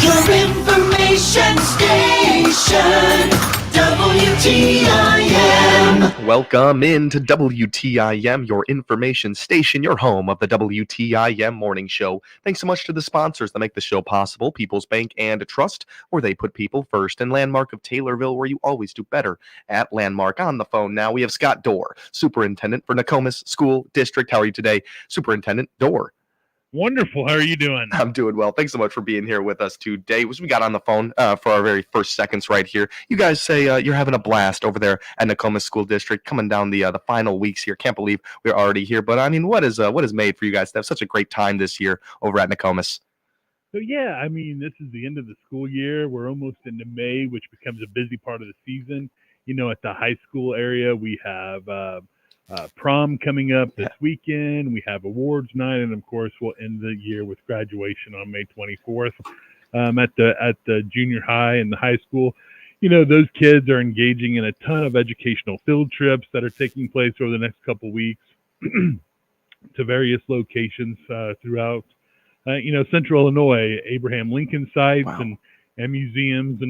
Your information station, WTIM. Welcome into WTIM, your information station, your home of the WTIM morning show. Thanks so much to the sponsors that make the show possible: People's Bank and Trust, where they put people first, and Landmark of Taylorville, where you always do better at Landmark. On the phone now, we have Scott Dorr, Superintendent for Nokomis School District. How are you today, Superintendent Dorr? Wonderful. How are you doing? I'm doing well. Thanks so much for being here with us today. We got on the phone for our very first seconds right here. You guys say you're having a blast over there at Nokomis School District, coming down the final weeks here. Can't believe we're already here. But I mean, what is made for you guys to have such a great time this year over at Nokomis? So yeah, I mean, this is the end of the school year. We're almost into May, which becomes a busy part of the season. You know, at the high school area, we have prom coming up this weekend. We have awards night, and of course, we'll end the year with graduation on May 24th. At the junior high and the high school, you know, those kids are engaging in a ton of educational field trips that are taking place over the next couple weeks to various locations throughout, Central Illinois, Abraham Lincoln sites and museums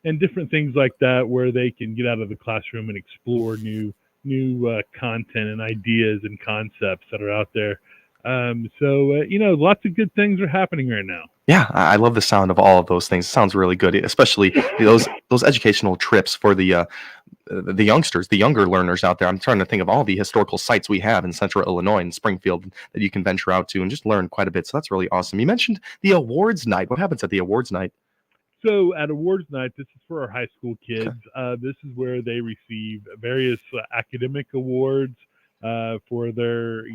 and different things like that, where they can get out of the classroom and explore new content and ideas and concepts that are out there. Lots of good things are happening right now. Yeah, I love the sound of all of those things. It sounds really good, especially those educational trips for the youngsters, the younger learners out there. I'm trying to think of all the historical sites we have in Central Illinois and Springfield that you can venture out to and just learn quite a bit. So that's really awesome. You mentioned the awards night. What happens at the awards night? So at awards night, this is for our high school kids. This is where they receive various academic awards for their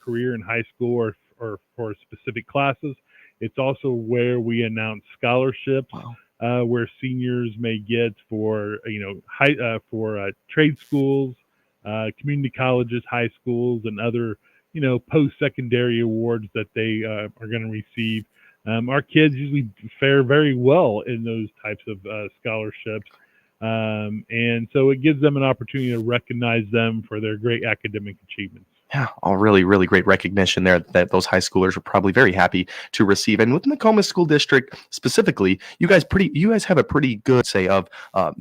career in high school or for specific classes. It's also where we announce scholarships where seniors may get for trade schools, community colleges, high schools, and other post-secondary awards that they are going to receive. Our kids usually fare very well in those types of scholarships. And so it gives them an opportunity to recognize them for their great academic achievements. Yeah, all really, really great recognition there that those high schoolers are probably very happy to receive. And with Nokomis School District specifically, you guys have a pretty good say of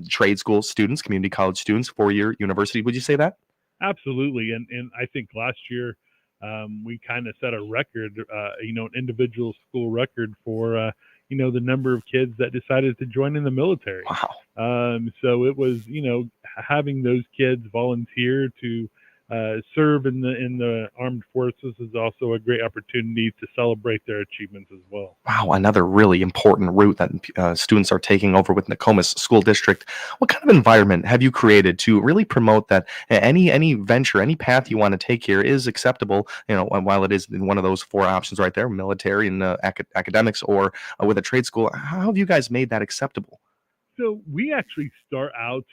trade school students, community college students, four-year university. Would you say that? Absolutely. And I think last year we kind of set a record, an individual school record for the number of kids that decided to join in the military. Wow. So it was, having those kids volunteer to serve in the armed forces is also a great opportunity to celebrate their achievements as well. Wow, another really important route that students are taking over with Nokomis School District. What kind of environment have you created to really promote that any venture, any path you want to take here is acceptable? While it is one of those four options right there, military and academics, or with a trade school, how have you guys made that acceptable? So we actually start out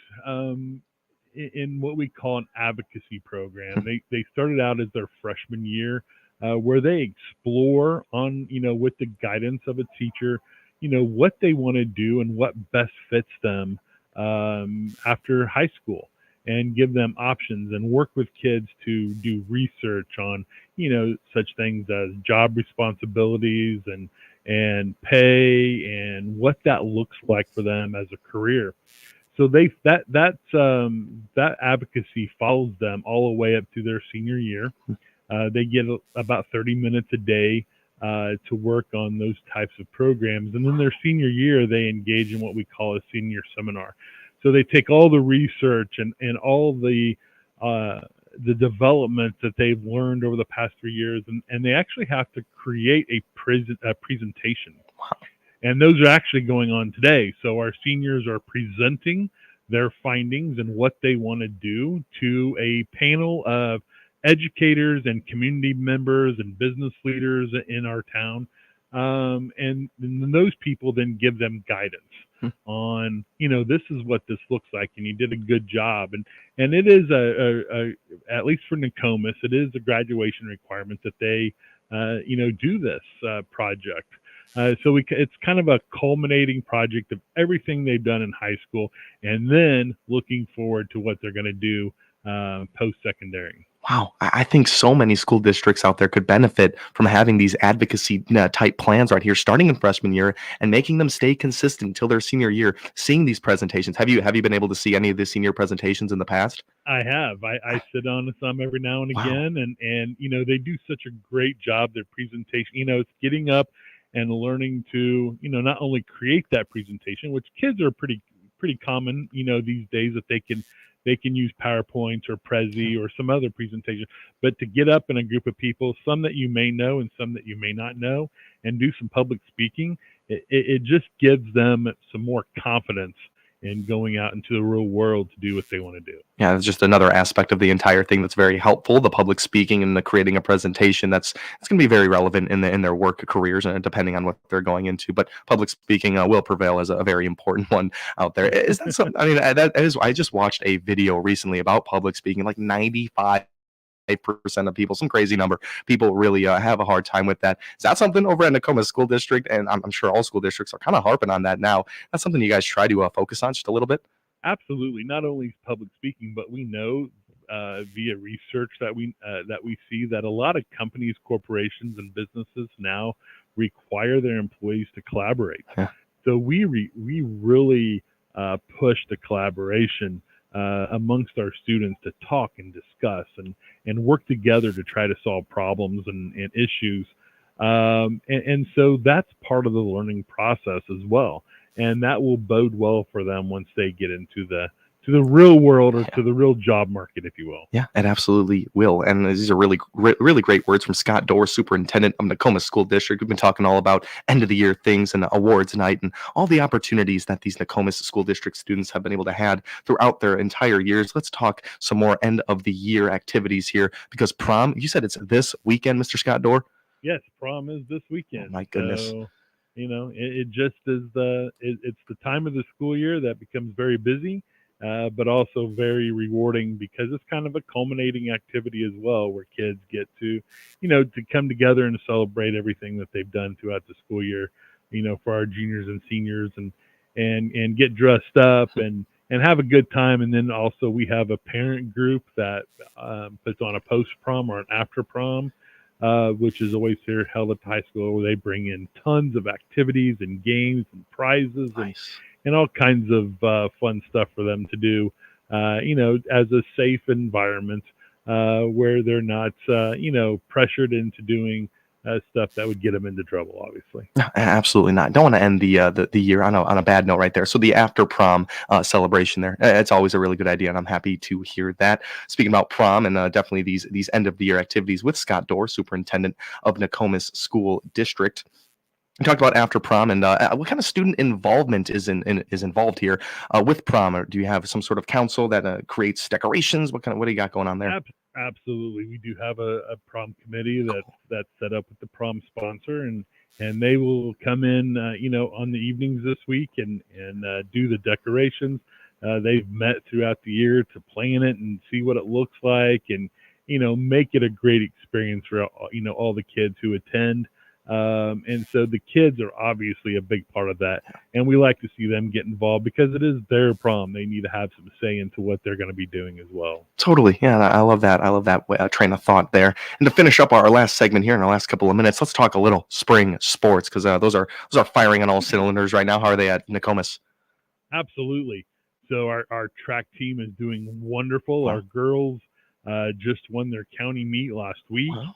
in what we call an advocacy program. They started out as their freshman year, where they explore on, with the guidance of a teacher, what they want to do and what best fits them after high school, and give them options and work with kids to do research on, such things as job responsibilities and pay and what that looks like for them as a career. So that advocacy follows them all the way up to their senior year. They get about 30 minutes a day to work on those types of programs, and then their senior year they engage in what we call a senior seminar. So they take all the research and all the development that they've learned over the past 3 years, and they actually have to create a presentation. Wow. And those are actually going on today. So our seniors are presenting their findings and what they want to do to a panel of educators and community members and business leaders in our town. And those people then give them guidance on, this is what this looks like, and you did a good job. And it is at least for Nokomis, it is a graduation requirement that they, do this project. So it's kind of a culminating project of everything they've done in high school, and then looking forward to what they're going to do post-secondary. Wow, I think so many school districts out there could benefit from having these advocacy type plans right here, starting in freshman year and making them stay consistent until their senior year. Seeing these presentations, have you been able to see any of the senior presentations in the past? I have. I sit on some every now and Wow. again, and they do such a great job. Their presentation, it's getting up and learning to not only create that presentation, which kids are pretty common these days, that they can use PowerPoint or Prezi or some other presentation, but to get up in a group of people, some that you may know and some that you may not know, and do some public speaking, it just gives them some more confidence in going out into the real world to do what they want to do. Yeah, it's just another aspect of the entire thing that's very helpful. The public speaking and the creating a presentation that's it's going to be very relevant in their work careers and depending on what they're going into. But public speaking will prevail as a very important one out there. Is that something? I mean, that is. I just watched a video recently about public speaking. Like 95% of people, some crazy number, people really have a hard time with that. Is that something over at Nakoma School District? And I'm sure all school districts are kind of harping on that now. That's something you guys try to focus on just a little bit. Absolutely. Not only public speaking, but we know via research that we see that a lot of companies, corporations, and businesses now require their employees to collaborate. Yeah. So we really push the collaboration amongst our students to talk and discuss and work together to try to solve problems and issues. And so that's part of the learning process as well, and that will bode well for them once they get into the real world, or to the real job market, if you will. Yeah, it absolutely will. And these are really great words from Scott Dorr, Superintendent of Nakoma School District. We've been talking all about end of the year things and awards night and all the opportunities that these Nakoma School District students have been able to have throughout their entire years. Let's talk some more end of the year activities here because prom, you said it's this weekend, Mr. Scott Dorr? Yes, prom is this Oh weekend. my goodness. So, it just is it's the time of the school year that becomes very busy, but also very rewarding because it's kind of a culminating activity as well, where kids get to come together and celebrate everything that they've done throughout the school year, for our juniors and seniors, and get dressed up and have a good time. And then also we have a parent group that puts on a post prom or an after prom, which is always here held at the high school, where they bring in tons of activities and games and prizes Nice. and all kinds of fun stuff for them to do, as a safe environment where they're not, pressured into doing stuff that would get them into trouble, obviously. No, absolutely not. Don't want to end the year on a bad note right there. So the after prom celebration there, it's always a really good idea, and I'm happy to hear that. Speaking about prom and definitely these end of the year activities with Scott Dorr, Superintendent of Nokomis School District. We talked about after prom and what kind of student involvement is involved here with prom. Or do you have some sort of council that creates decorations? What do you got going on there? Absolutely, we do have a prom committee that's set up with the prom sponsor, and they will come in, on the evenings this week and do the decorations. They've met throughout the year to plan it and see what it looks like, and make it a great experience for all the kids who attend. And so the kids are obviously a big part of that, and we like to see them get involved because it is their prom. They need to have some say into what they're going to be doing as well. Totally. Yeah, I love that. I love that train of thought there. And to finish up our last segment here in our last couple of minutes, let's talk a little spring sports because those are firing on all cylinders right now. How are they at Nokomis? Absolutely. So our track team is doing wonderful. Wow. Our girls just won their county meet last week. Wow.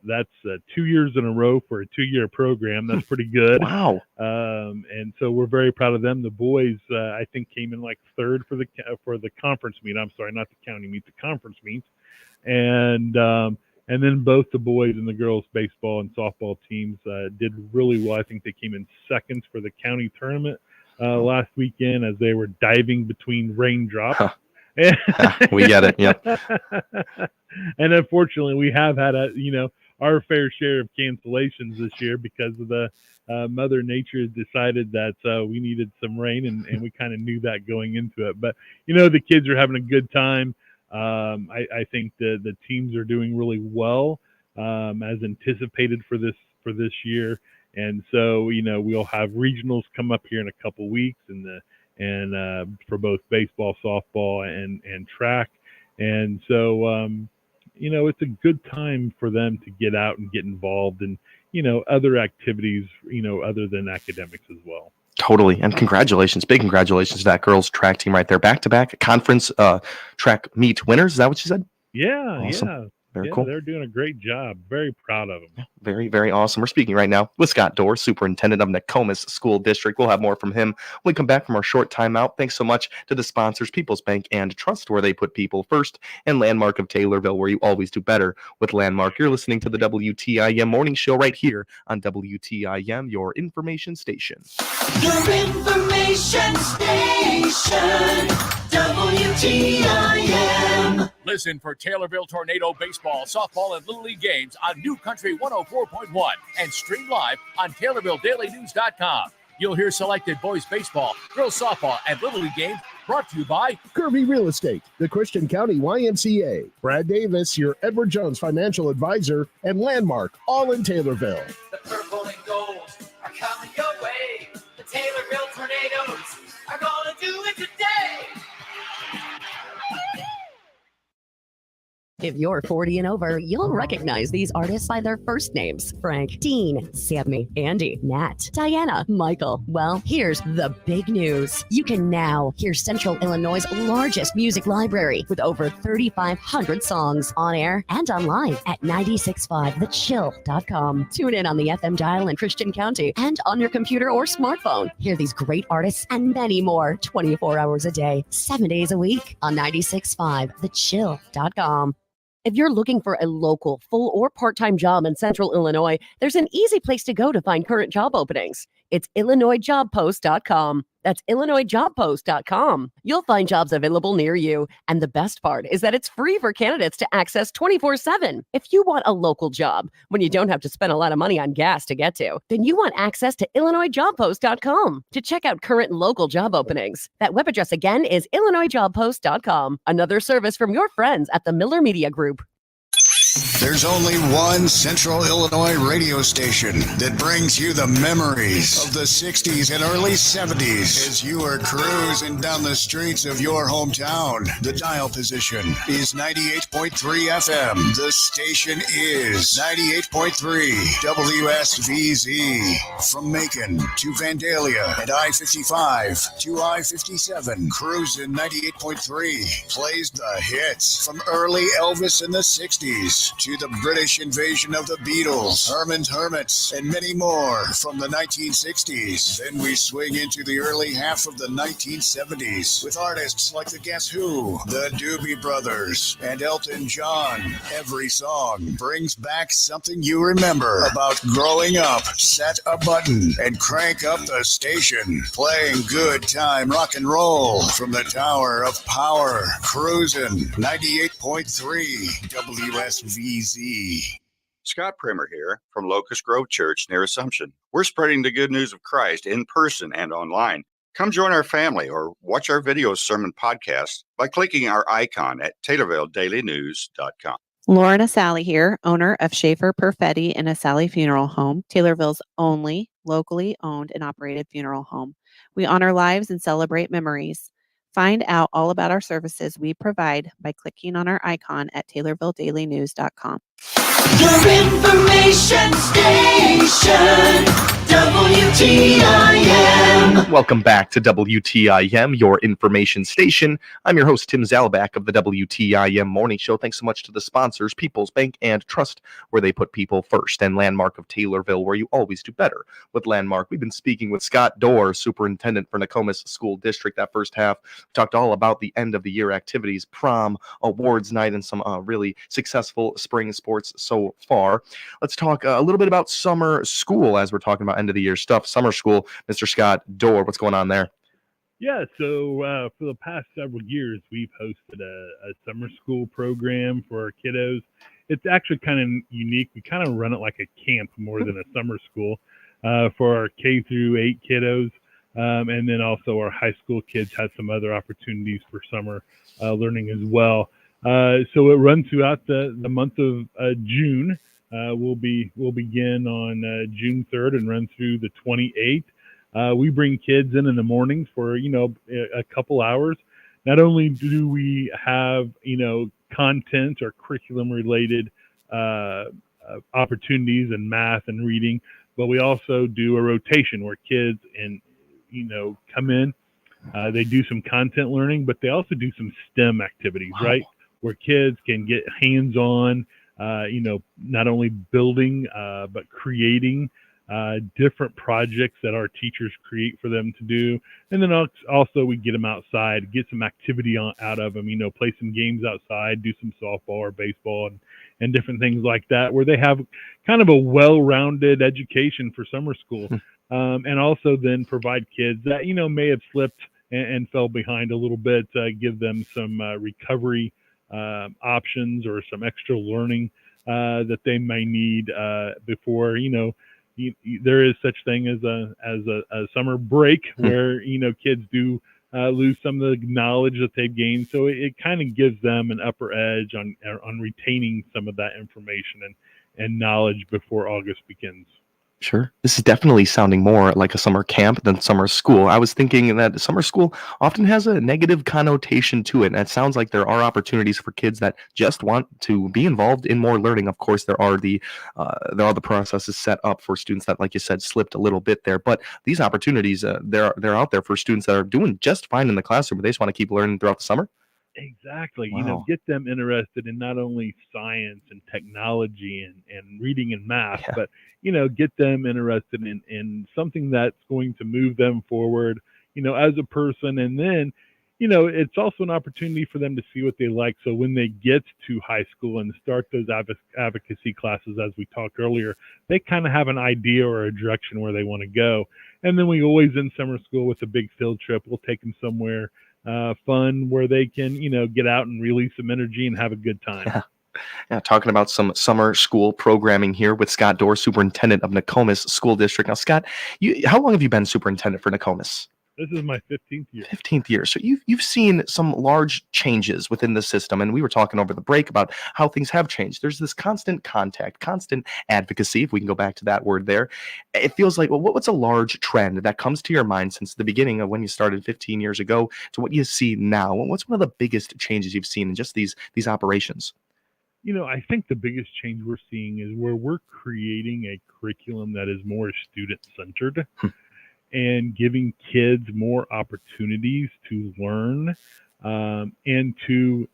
That's 2 years in a row for a 2-year program. That's pretty good. Wow. And so we're very proud of them. The boys, I think, came in like third for the conference meet. I'm sorry, not the county meet, the conference meet. And then both the boys and the girls baseball and softball teams did really well. I think they came in seconds for the county tournament last weekend as they were diving between raindrops. Huh. We get it. Yep. And unfortunately, we have had our fair share of cancellations this year because of the Mother Nature decided that we needed some rain, and we kind of knew that going into it. But the kids are having a good time. I think the teams are doing really well as anticipated for this year, and so we'll have regionals come up here in a couple weeks, and for both baseball, softball, and track. And so, it's a good time for them to get out and get involved in, other activities, other than academics as well. Totally. And congratulations, big congratulations to that girls track team right there. Back-to-back conference track meet winners. Is that what you said? Yeah, Awesome. yeah. Very Yeah, cool. they're doing a great job. Very proud of them. Very, very awesome. We're speaking right now with Scott Dorr, Superintendent of Nokomis School District. We'll have more from him when we come back from our short timeout. Thanks so much to the sponsors, People's Bank and Trust, where they put people first, and Landmark of Taylorville, where you always do better with Landmark. You're listening to the WTIM Morning Show right here on WTIM, your information station. Your information station. WTIM. Listen for Taylorville Tornado Baseball, Softball, and Little League games on New Country 104.1 and stream live on TaylorvilleDailyNews.com. You'll hear selected boys baseball, girls softball, and Little League games brought to you by Kirby Real Estate, the Christian County YMCA, Brad Davis, your Edward Jones financial advisor, and Landmark, all in Taylorville. The purple and gold are coming your way. The Taylorville Tornadoes are gonna do it today. If you're 40 and over, you'll recognize these artists by their first names: Frank, Dean, Sammy, Andy, Nat, Diana, Michael. Well, here's the big news. You can now hear Central Illinois' largest music library with over 3,500 songs on air and online at 965thechill.com. Tune in on the FM dial in Christian County and on your computer or smartphone. Hear these great artists and many more 24 hours a day, 7 days a week on 965thechill.com. If you're looking for a local, full or part-time job in Central Illinois, there's an easy place to go to find current job openings. It's IllinoisJobPost.com. That's IllinoisJobPost.com. You'll find jobs available near you. And the best part is that it's free for candidates to access 24/7. If you want a local job when you don't have to spend a lot of money on gas to get to, then you want access to IllinoisJobPost.com to check out current local job openings. That web address again is IllinoisJobPost.com. Another service from your friends at the Miller Media Group. There's only one Central Illinois radio station that brings you the memories of the 60s and early 70s as you are cruising down the streets of your hometown. The dial position is 98.3 FM. The station is 98.3 WSVZ. From Macon to Vandalia and I-55 to I-57, cruising 98.3 plays the hits from early Elvis in the 60s to the British invasion of the Beatles, Herman's Hermits, and many more from the 1960s. Then we swing into the early half of the 1970s with artists like the Guess Who, the Doobie Brothers, and Elton John. Every song brings back something you remember about growing up. Set a button and crank up the station, playing good time rock and roll from the Tower of Power, cruising 98.3 WSVZ. Scott Primer here from Locust Grove Church near Assumption. We're spreading the good news of Christ in person and online. Come join our family or watch our video sermon podcast by clicking our icon at TaylorvilleDailyNews.com. Lauren Asali here, owner of Schaefer Perfetti and Asali Funeral Home, Taylorville's only locally owned and operated funeral home. We honor lives and celebrate memories. Find out all about our services we provide by clicking on our icon at TaylorvilleDailyNews.com. Your information station, WTIM. Welcome back to WTIM, your information station. I'm your host, Tim Zalback of the WTIM Morning Show. Thanks so much to the sponsors, People's Bank and Trust, where they put people first, and Landmark of Taylorville, where you always do better with Landmark. We've been speaking with Scott Dorr, Superintendent for Nokomis School District. That first half, we talked all about the end of the year activities, prom, awards night, and some really successful spring sports so far. Let's talk a little bit about summer school as we're talking about end of the year stuff. Summer school, Mr. Scott Dorr, what's going on there? Yeah, so for the past several years, we've hosted a summer school program for our kiddos. It's actually kind of unique. We kind of run it like a camp more than a summer school for our K through 8 kiddos. And then also our high school kids had some other opportunities for summer learning as well. So it runs throughout the month of June. We'll begin on June 3rd and run through the 28th. We bring kids in the mornings for, a couple hours not only do we have, content or curriculum related opportunities in math and reading, but we also do a rotation where kids come in. They do some content learning, but they also do some STEM activities, right? Where kids can get hands-on, not only building, but creating different projects that our teachers create for them to do. And then also we get them outside, get some activity out of them, play some games outside, do some softball or baseball and different things like that, where they have kind of a well-rounded education for summer school. And also then provide kids that, may have slipped and fell behind a little bit, give them some recovery options or some extra learning that they may need before, there is such thing as a summer break where, kids do lose some of the knowledge that they've gained. So it kind of gives them an upper edge on retaining some of that information and knowledge before August begins. Sure. This is definitely sounding more like a summer camp than summer school. I was thinking that summer school often has a negative connotation to it. And it sounds like there are opportunities for kids that just want to be involved in more learning. Of course, there are the processes set up for students that, like you said, slipped a little bit there. But these opportunities, they're out there for students that are doing just fine in the classroom, but they just want to keep learning throughout the summer. Exactly. Wow. Get them interested in not only science and technology and reading and math, but, get them interested in something that's going to move them forward, as a person. And then, it's also an opportunity for them to see what they like. So when they get to high school and start those advocacy classes, as we talked earlier, they kind of have an idea or a direction where they want to go. And then we always in summer school with a big field trip, we'll take them somewhere fun where they can, get out and release some energy and have a good time. Yeah, talking about some summer school programming here with Scott Dorr, superintendent of Nokomis School District. Now, Scott, how long have you been superintendent for Nokomis? This is my 15th year. 15th year. So you've seen some large changes within the system, and we were talking over the break about how things have changed. There's this constant contact, constant advocacy, if we can go back to that word there. It feels like, well, what's a large trend that comes to your mind since the beginning of when you started 15 years ago to what you see now? What's one of the biggest changes you've seen in just these operations? I think the biggest change we're seeing is where we're creating a curriculum that is more student-centered and giving kids more opportunities to learn and to,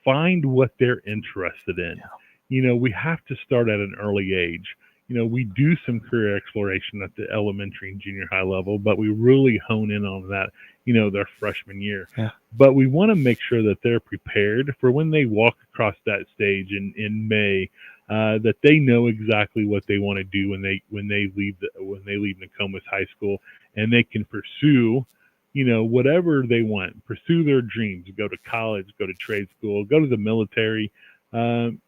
find what they're interested in. We have to start at an early age. We do some career exploration at the elementary and junior high level, but we really hone in on that, their freshman year. But we want to make sure that they're prepared for when they walk across that stage in May, that they know exactly what they want to do when they leave Nokomis High School, and they can pursue, whatever they want, pursue their dreams, go to college, go to trade school, go to the military, and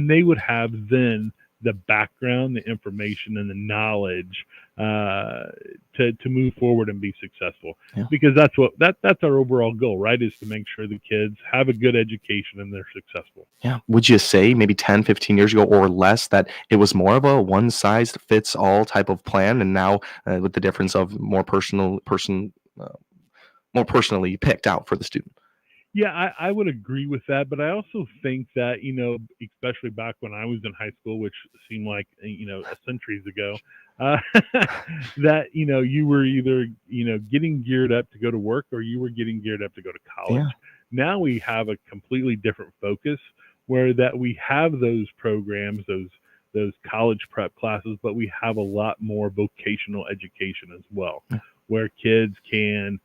they would have then the background, the information, and the knowledge to move forward and be successful. Because that's our overall goal, right? Is to make sure the kids have a good education and they're successful. Yeah. Would you say maybe 10, 15 years ago or less that it was more of a one-size-fits-all type of plan, and now with the difference of more personally picked out for the student? Yeah, I would agree with that, but I also think that, especially back when I was in high school, which seemed like, centuries ago, that, you were either, getting geared up to go to work or you were getting geared up to go to college. Now we have a completely different focus where that we have those programs, those college prep classes, but we have a lot more vocational education as well, where kids can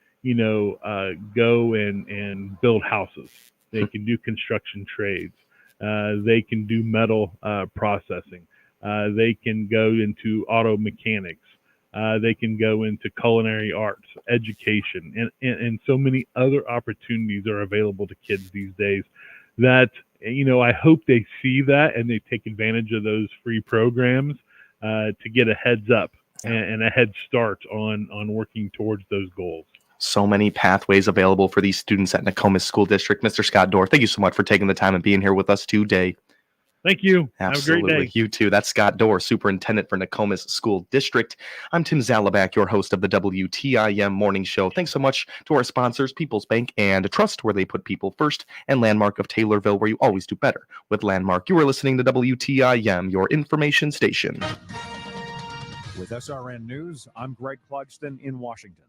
go and build houses. They can do construction trades. They can do metal processing. They can go into auto mechanics. They can go into culinary arts, education, and so many other opportunities are available to kids these days that, I hope they see that and they take advantage of those free programs to get a heads up and a head start on working towards those goals. So many pathways available for these students at Nokomis School District. Mr. Scott Dorr, thank you so much for taking the time and being here with us today. Thank you. Absolutely. Have a great day. You too. That's Scott Dorr, Superintendent for Nokomis School District. I'm Tim Zalabak, your host of the WTIM Morning Show. Thanks so much to our sponsors, People's Bank and Trust, where they put people first, and Landmark of Taylorville, where you always do better with Landmark. You are listening to WTIM, your information station. With SRN News, I'm Greg Clugston in Washington.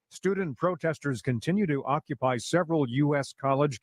Student protesters continue to occupy several U.S. college